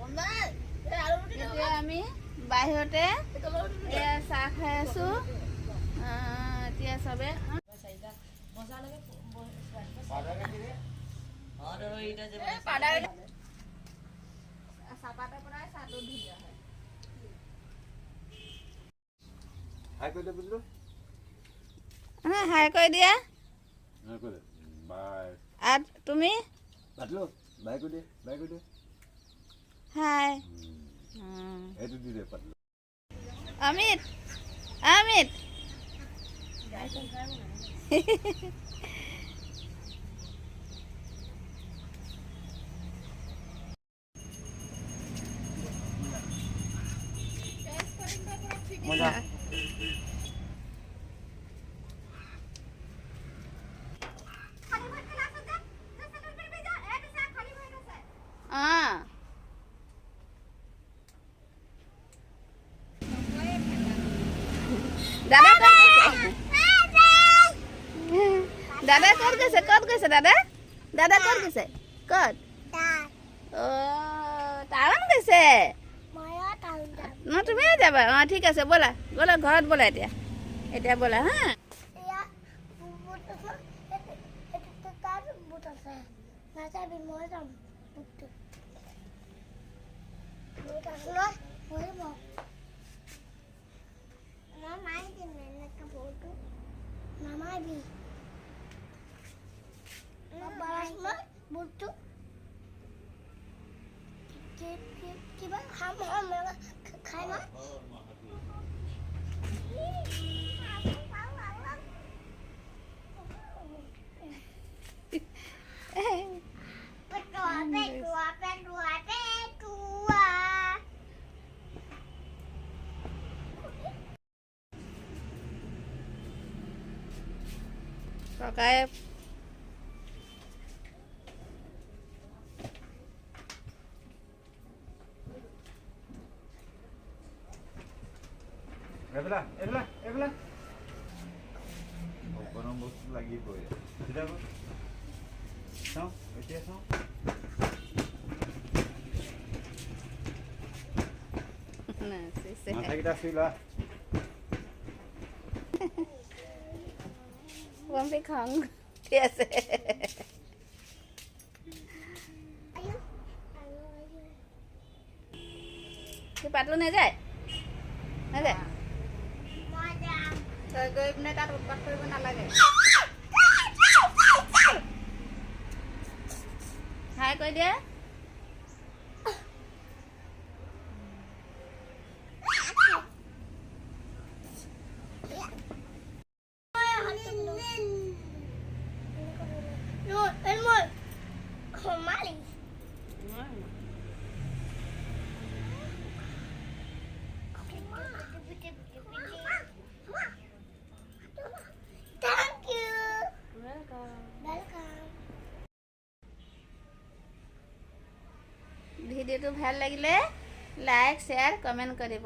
এতিয়া আমি বাহিৰতে চাহ খাই আছো। এতিয়া চবে চাহপাতৰ পৰাই চাহটো ধুনীয়া হয়। হাই কৰি দিয়া। তুমি হাই অমিত অমিত দাদা ক'ত গৈছে দাদা ক'ত গৈছে ক'ত টাউন গৈছে তুমিয়ে যাবা ঠিক আছে ব'লা ঘৰত ব'লা এতিয়া ব'লা হা ককাই গৰম বস্তু লাগিবই মাথাকেইটা চুই লোৱা খং ঠিক আছে পাতলো নাযায় তই গৈ পিনে তাত উৎপাত কৰিব নালাগে হাই কৈ দিয়া ভিডিঅ'টো ভাল লাগিলে লাইক শ্বেয়াৰ কমেণ্ট কৰিব।